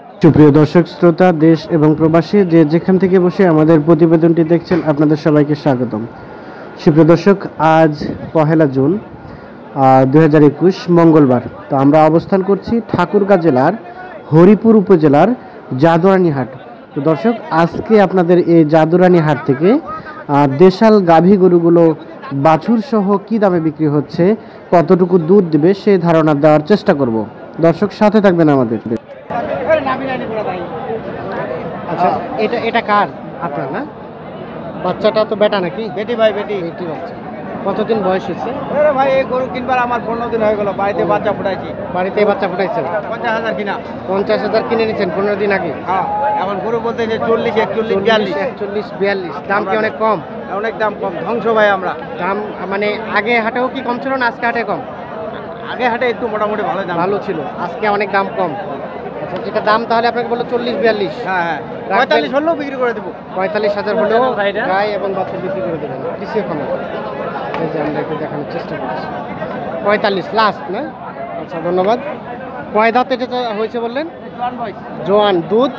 সুপ্রিয় দর্শক শ্রোতা, দেশ এবং প্রবাসী যে যেখান থেকে বসে আমাদের প্রতিবেদনটি দেখছেন, আপনাদের সবাইকে স্বাগতম। সুপ্রিয় দর্শক, আজ 1 জুন 2021 মঙ্গলবার। তো আমরা অবস্থান করছি ঠাকুরগাঁ জেলার হরিপুর উপজেলার জাদুরানী হাট। তো দর্শক, আজকে আপনাদের এই জাদুরানী হাট থেকে দেশাল গাভী গরুগুলো বাছুর সহ কী দামে বিক্রি হচ্ছে, কতটুকু দুধ দেবে সেই ধারণা দেওয়ার চেষ্টা করব। দর্শক সাথে থাকবেন আমাদের। আচ্ছা, এটা কার? আপনার না? বাচ্চাটা তো বেটা নাকি? বেটি ভাই, বেটি বাচ্চা। কতদিন বয়স হয়েছে? ভাই এই গরু কিনবার আমার 15 দিন হয়ে গেল। বাড়িতে বাচ্চা ফুটাইছি। বাড়িতে বাচ্চা ফুটাইছেন? 50,000 কিনা। 50,000 কিনে নিয়েছেন 15 দিন আগে? হ্যাঁ, এখন গরু বলতে যে 40, 41, 42। দাম কি অনেক কম? অনেক দাম কম। ধ্বংস ভাই আমরা। দাম মানে আগে হাটেও কি কম ছিল না আজকে হাটে কম? আগে হাটে একটু মোটামুটি ভালো ছিল, আজকে অনেক দাম কম। আচ্ছা, এটা দাম তাহলে আপনাকে বললো 40-42? হ্যাঁ, 45 হলেও বিক্রি করে দেবো। 45,000 হলেও গায়ে এবং বাছুর বিক্রি করে দেবেন। কিছু এখন এই যে আমরা একটু দেখানোর চেষ্টা করছি। 45 লাস্ট না? আচ্ছা, ধন্যবাদ। কয় দাঁত এটা হয়েছে বললেন? জোয়ান। দুধ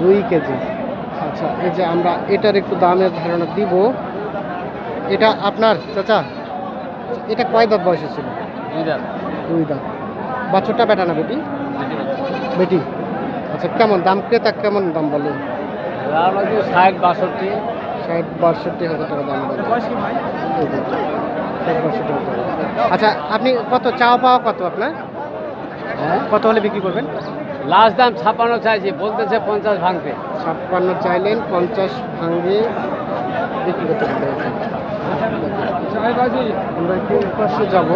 2 কেজি। আচ্ছা, এই যে আমরা এটার একটু দামের ধারণা দিব। এটা আপনার চাচা? এটা কয় দাঁত বয়সে ছিল? 2 দাঁত। বাছুরটা বেটা না বেটি? বেটি। আচ্ছা, কেমন দাম? ক্রেতা কেমন দাম বলে? 60-62 হাজার টাকা দাম বলে। আচ্ছা, আপনি কত চাওয়া পাওয়া কত আপনার? কত হলে বিক্রি করবেন? লাস্ট দাম 56 চাইছি, বলতেছে 50 ভাঙতে। 56 চাইলেন, 50 ভাঙে বিক্রি করতে পারবেন। আমরা একটু পাশে যাবো।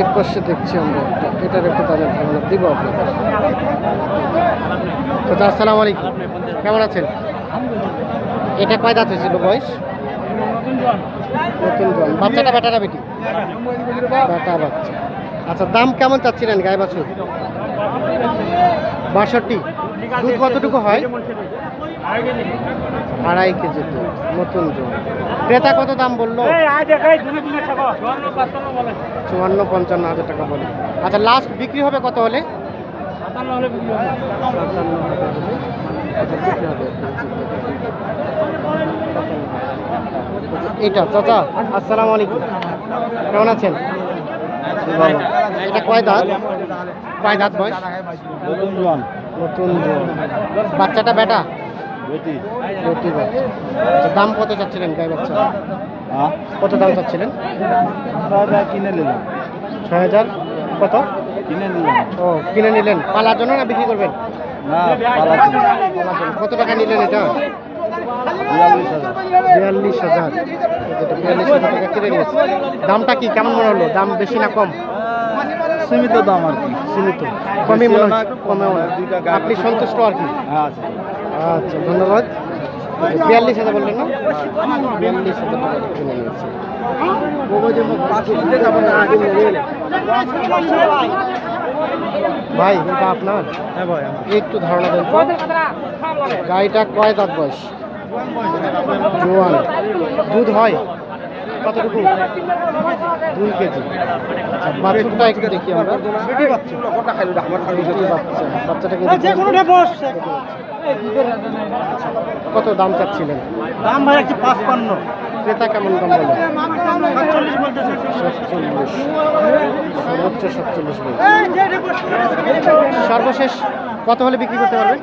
এর পাশে দেখছি আমরা এটার একটু দামের ধারণা দিব আপনাকে। তো আসসালামু আলাইকুম, কেমন আছেন? এটা কয় দাঁত হয়েছিল বয়স? নতুন জন। বাচ্চাটা বেটা না বেটি? বেটা বাচ্চা। আচ্ছা, দাম কেমন চাচ্ছিলেন গায়ে বাছুর? 62। দুধ কতটুকু হয়? 2.5 কেজি দুধ। নতুন জন। ক্রেতা কত দাম বললো? 54-55 হাজার টাকা বলে। আচ্ছা, লাস্ট বিক্রি হবে কত হলে? 57 হলে বিক্রি হবে। এটা চাচা, আসসালামু আলাইকুম, কেমন আছেন? এটা কয় দাঁত? বয়স? নতুন জন। বাচ্চাটা বেটা? বেটি বাচ্চা। আচ্ছা, দাম কত চাচ্ছিলেন গায়ে বাচ্চা? কত দাম চাচ্ছিলেন? কিনে নিলাম 6,000। কত কিনে নিলাম? ও, কিনে নিলেন। পালার জন্য না বিক্রি করবেন? না, পালার জন্য। কত টাকা নিলেন এটা? 42,000। 42,000 টাকা কিনে নিয়েছে। দামটা কি কেমন মনে হলো? দাম বেশি না কম? সীমিত দাম আর কি। সীমিত, কমই মনে হয়। কমে আপনি সন্তুষ্ট আর কি? আচ্ছা, ধন্যবাদ। 42,000 বললেন না? 42,000 টাকা কিনে নিয়েছে। ভাই, এটা আপনার? হ্যাঁ ভাই, একটু ধারণা দেন তো। গাড়িটা কয় দাঁত বয়স? জোয়ান। দুধ হয় কতটুকু? 2 কেজি। আচ্ছা, বাছুরটা একটু দেখি আমরা। বাচ্চাটা কত দাম চাচ্ছিলেন? দাম ভাই 55। ক্রেতা কেমন দাম বলে? 47 বলতেছে। 47, সর্বোচ্চ 47 বলছে। সর্বশেষ কত হলে বিক্রি করতে পারবেন?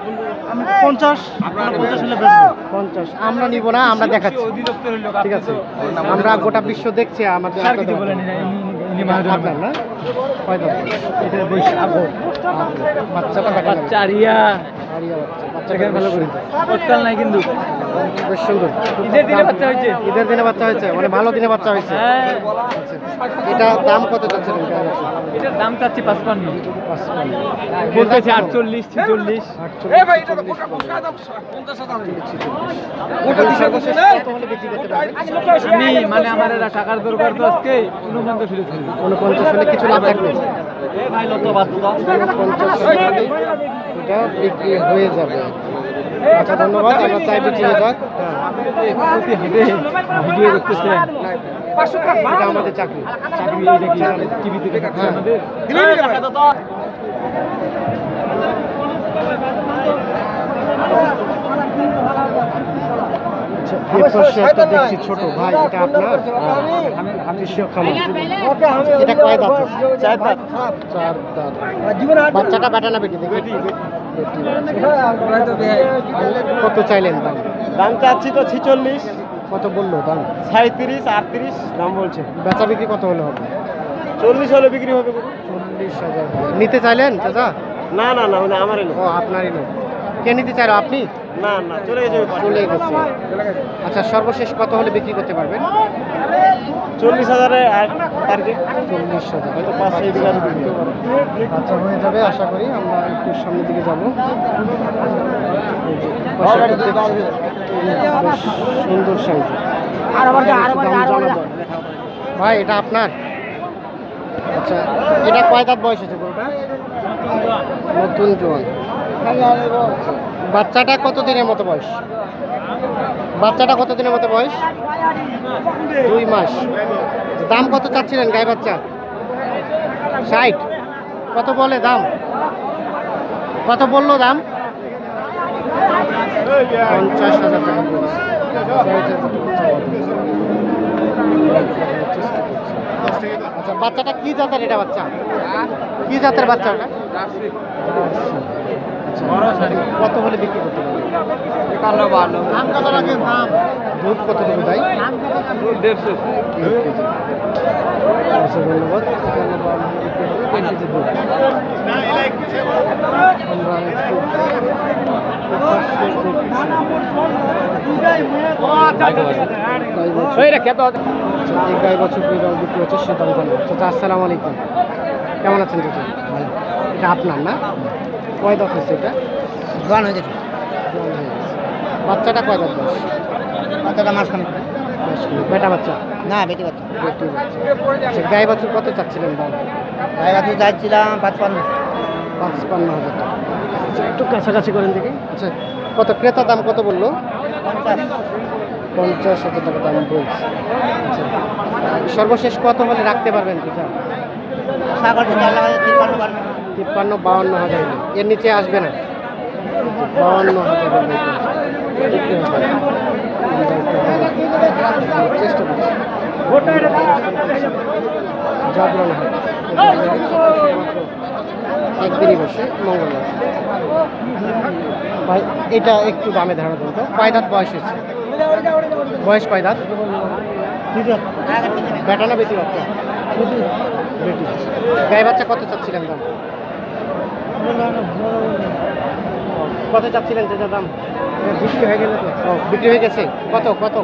50। আপনারা 50 হলে বেচবো। 50 আমরা নিব না, আমরা দেখাচ্ছি। ঠিক আছে, আমরা গোটা বিশ্ব দেখছি। আমাদের আপনার না? কয় দাম? বাচ্চাটা বাচ্চা আরিয়া বাচ্চাকে ভালো করে তৎকাল নাই কিন্তু বেশ সুন্দর। ঈদের দিনে বাচ্চা হয়েছে? ঈদের দিনে বাচ্চা হয়েছে, মানে ভালো দিনে বাচ্চা হয়েছে। আচ্ছা, এটা দাম কত চাচ্ছিলেন? এটার দাম চাচ্ছি 55। বলতেছে 48, 46। আমি মানে আমার টাকার দরকার তো আজকে 49 হলে 49 হলে কিছু লাভ থাকবে। 49 এটা বিক্রি হয়ে যাবে। আচ্ছা, ধন্যবাদ। আমরা চাই বিক্রি হয়ে যাক। ভিডিও দেখতেছেন? এটা আমাদের চাকরি। টিভিতে দেখাচ্ছে আমাদের। একটা দেখছি ছোট ভাই, এটা আপনার দেশীয় খামার। এটা কয় দাঁত? 4 দাঁত। 4 দাঁত। বাচ্চাটা বেটা না বেটি? দেখি কত চাইলেন দাম? দাম চাচ্ছি তো 46। কত বললো দাম? 37 38 দাম বলছে। বেচা বিক্রি কত হলে হবে? 40 হলে বিক্রি হবে। 40,000 নিতে চাইলেন চাচা? না না না, মানে আমারই লোক। ও আপনারই লোক। কে নিতে চাইলো? আপনি? না না, চলে গেছে। চলে গেছে। আচ্ছা, সর্বশেষ কত হলে বিক্রি করতে পারবেন? 40,000 টার্গেট। 40,000 হয়তো 500 এদিকে আরো বিক্রি হবে। আচ্ছা, হয়ে যাবে আশা করি। আমরা একটু সামনের দিকে যাবো। সুন্দর সাইজ। ভাই, এটা আপনার? আচ্ছা, এটা কয় দাঁত বয়স আছে গরুটা? নতুন জোয়ান। বাচ্চাটা কত দিনের মতো বয়স? বাচ্চাটা কত দিনের মতো বয়স? 2 মাস। দাম কত চাচ্ছিলেন গাই বাচ্চা? 60। কত বলে দাম? কত বললো দাম? 50,000 টাকা বলছে। আচ্ছা, বাচ্চাটা কি জাতের? এটা বাচ্চা কি জাতের বাচ্চা? ওটা কত হলে বিক্রি করতে পারবে? দুধ কত দেবে তাই? 150। আচ্ছা, ধন্যবাদ। গাই বছর বিক্রি হচ্ছে, সে দাম জানবো। চাচা, আসসালামু আলাইকুম। কেমন আছেন চাচা? ভালো। এটা আপনার না? কয় দাঁত হচ্ছে এটা? জোয়ান হয়ে গেছে। বাচ্চাটা কয় দাঁত বয়স? বাচ্চাটা মাঝখানে। বেটা বাচ্চা? না, বেটি বাচ্চা। বেটি বাচ্চা। আচ্ছা, গাই বাছুর কত চাচ্ছিলেন দাম? গাই বাছুর চাইছিলাম 55,000 টাকা। আচ্ছা, একটু কাছাকাছি করেন দেখি। আচ্ছা, কত ক্রেতা দাম কত বললো? 50,000 টাকা দাম বলছে। আচ্ছা, সর্বশেষ কত হলে রাখতে পারবেন? 53-52,000। এর নিচে আসবে না? 52,000 চেষ্টা করছি। একদিনই বসে মঙ্গলবার। ভাই, এটা একটু দামে ধারণা করতো। কয় দাঁত বয়স হয়েছে? বয়স কয় দাঁত? বেটা না বেটি বাচ্চা? বেটি। গাই বাচ্চা কত চাচ্ছিলেন দাম? কত চাচ্ছিলেন যেটা দাম? বিক্রি হয়ে গেল তো? বিক্রি হয়ে গেছে। কত কত?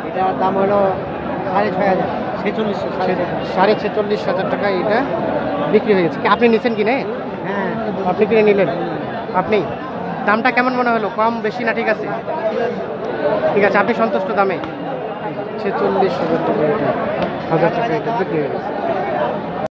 এটার দাম হলো 6,500। 46,000 টাকা এটা বিক্রি হয়ে গেছে। আপনি নিছেন কি না? হ্যাঁ, আপনি কিনে নিলেন। আপনি দামটা কেমন মনে হলো? কম বেশি না ঠিক আছে? ঠিক আছে, আপনি সন্তুষ্ট দামে? 46,000 টাকা এটা বিক্রি হয়ে গেছে।